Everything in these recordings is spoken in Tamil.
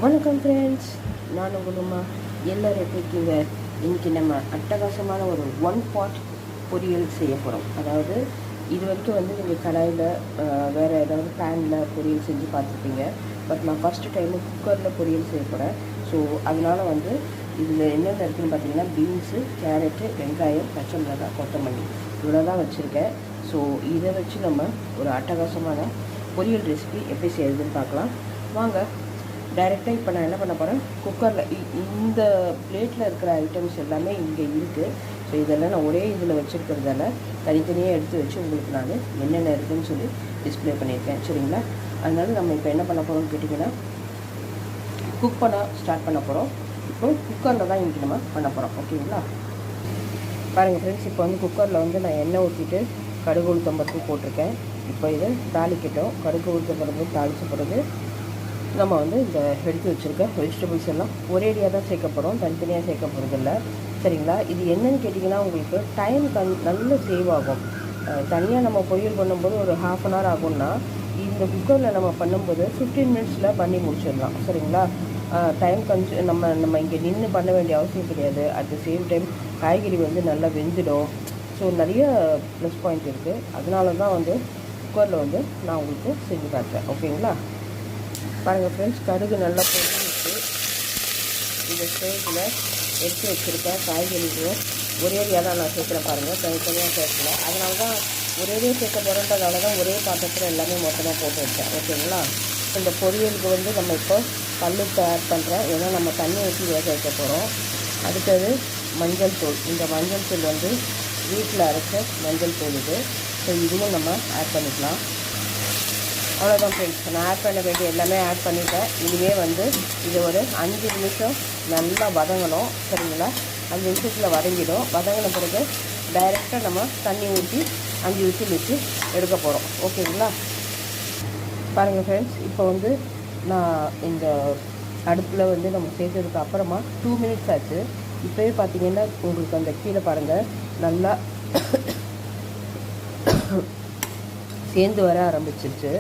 வணக்கம் ஃப்ரெண்ட்ஸ், நான் உங்களுமா எல்லோரும் எப்படி இருக்கீங்க? இன்றைக்கி நம்ம அட்டகாசமான ஒரு ஒன் பாட் பொரியல் செய்ய போகிறோம். அதாவது இது வரைக்கும் நீங்கள் கடாயில் வேறு ஏதாவது பேனில் பொரியல் செஞ்சு பார்த்துருப்பீங்க. பட் நான் ஃபஸ்ட்டு டைமு குக்கரில் பொரியல் செய்ய போகிறேன். ஸோ அதனால் இதில் என்னென்ன இருக்குதுன்னு பார்த்தீங்கன்னா, பீன்ஸு, கேரட்டு, வெங்காயம், பச்சை மிளகாய், கொத்தமல்லி இவ்வளோ தான் வச்சுருக்கேன். ஸோ இதை வச்சு நம்ம ஒரு அட்டகாசமான பொரியல் ரெசிபி எப்படி செய்யுதுன்னு பார்க்கலாம் வாங்க. டைரெக்டாக இப்போ நான் என்ன பண்ண போகிறேன், குக்கரில் இந்த பிளேட்டில் இருக்கிற ஐட்டம்ஸ் எல்லாமே இங்கே இருக்குது. ஸோ இதெல்லாம் நான் ஒரே இதில் வச்சுருக்கிறதால தனித்தனியாக எடுத்து வச்சு உங்களுக்கு நான் என்னென்ன இருக்குதுன்னு சொல்லி டிஸ்பிளே பண்ணியிருக்கேன். சரிங்களா? அதனால நம்ம இப்போ என்ன பண்ண போகிறோம்னு கேட்டிங்கன்னா, குக் பண்ண ஸ்டார்ட் பண்ண போகிறோம். இப்போ குக்கரில் தான் இன்றைக்கி நம்ம பண்ண போகிறோம். ஓகேங்களா? பாருங்கள் ஃப்ரெண்ட்ஸ், இப்போ குக்கரில் நான் எண்ணெய் ஊற்றிட்டு கடுகு உளுத்தம்பருப்பு போட்டிருக்கேன். இப்போ இதை தாளிக்கட்டும். கடுகு உளுத்தம்பருப்பு தாளித்த பிறகு நம்ம இந்த எடுத்து வச்சுருக்க வெஜிடபிள்ஸ் எல்லாம் ஒரேடியாக தான் சேர்க்க போகிறோம், தனித்தனியாக சேர்க்க போகிறதில்ல. சரிங்களா? இது என்னன்னு கேட்டிங்கன்னா, உங்களுக்கு டைம் நல்ல சேவ் ஆகும். தனியாக நம்ம பொரியல் பண்ணும்போது ஒரு 1/2 hour ஆகும்னா, இந்த குக்கரில் நம்ம பண்ணும்போது 15 minutes பண்ணி முடிச்சிடலாம். சரிங்களா? டைம் நம்ம இங்கே நின்று பண்ண வேண்டிய அவசியம் கிடையாது. அட் த சேம் டைம் காய்கறி நல்லா வெந்துடும். ஸோ நிறைய ப்ளஸ் பாயிண்ட் இருக்குது. அதனால தான் குக்கரில் நான் உங்களுக்கு செஞ்சு காட்டுறேன். ஓகேங்களா? பாருங்கள் ஃப்ரெண்ட்ஸ், கடுகு நல்லா பொரிஞ்சிச்சு. இந்த ஸ்டேஜில் எடுத்து வச்சுருக்கேன் காய்கறிகளும் ஒரேடியாக தான் நான் சேர்க்குறேன். பாருங்கள், தனித்தனியாக சேர்க்கல. அதனால தான் ஒரேடியாக சேர்க்க போகிறன்றதால தான் ஒரே பாத்திரத்தில் எல்லாமே மொத்தமாக போட்டு வச்சேன். ஓகேங்களா? இந்த பொரியலுக்கு நம்ம இப்போ கல்லுப்பு ஆட் பண்ணுறேன். ஏன்னா நம்ம தண்ணி ஊற்றி வேக வைக்க போகிறோம். அடுத்தது மஞ்சள் தூள். இந்த மஞ்சள் தூள் வீட்டில் அரைச்ச மஞ்சள் தூள் இது. ஸோ இதுவும் நம்ம ஆட் பண்ணிக்கலாம். அவ்வளோதான் ஃப்ரெண்ட்ஸ், நான் ஆட் பண்ண வேண்டிய எல்லாமே ஆட் பண்ணிட்டேன். இதுவே இது ஒரு 5 நிமிஷம் நல்லா வதங்கணும். சரிங்களா? 5 நிமிஷத்தில் வதங்கிடும். வதங்கின பிறகு டைரெக்டாக நம்ம தண்ணி ஊற்றி 5 விசில் வச்சு எடுக்க போகிறோம். ஓகேங்களா? பாருங்கள் ஃப்ரெண்ட்ஸ், இப்போ நான் இந்த அடுப்பில் நம்ம சேர்த்ததுக்கு அப்புறமா 2 minutes ஆச்சு. இப்போவே பார்த்தீங்கன்னா உங்களுக்கு அந்த கீழே பாருங்கள் நல்லா சேர்ந்து வர ஆரம்பிச்சிருச்சு.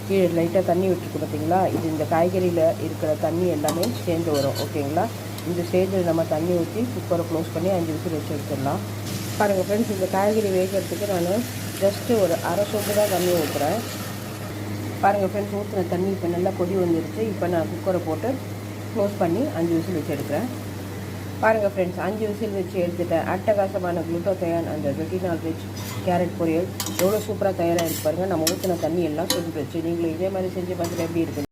கீழே லைட்டாக தண்ணி விட்டுருக்கு பார்த்தீங்களா? இது இந்த காய்கறியில் இருக்கிற தண்ணி எல்லாமே சேர்ந்து வரும். ஓகேங்களா? இந்த ஸ்டேஜில் நம்ம தண்ணி ஊற்றி குக்கரை க்ளோஸ் பண்ணி 5 விசில் வச்சு எடுத்துடலாம். பாருங்கள் ஃப்ரெண்ட்ஸ், இந்த காய்கறி வேகிறதுக்கு நான் ஜஸ்ட்டு ஒரு அரை சொம்பு தான் தண்ணி ஊற்றுறேன். பாருங்கள் ஃப்ரெண்ட்ஸ், ஊற்றின தண்ணி இப்போ நல்லா கொதி வந்துருச்சு. இப்போ நான் குக்கரை போட்டு க்ளோஸ் பண்ணி 5 விசில் வச்சு எடுக்கிறேன். பாருங்கள் ஃப்ரெண்ட்ஸ், 5 விசில் வச்சு எடுத்துட்டேன். அட்டகாசமான குளுட்டோதயான் அந்த ரெட்டினால் ரிச் கேரட் பொரியல் எவ்வளோ சூப்பராக தயாராக இருக்கு பாருங்கள். நம்ம ஊற்றின தண்ணி எல்லாம் கொதிச்சு வச்சு நீங்களும் இதே மாதிரி செஞ்சு பார்த்துட்டு எப்படி இருக்குது.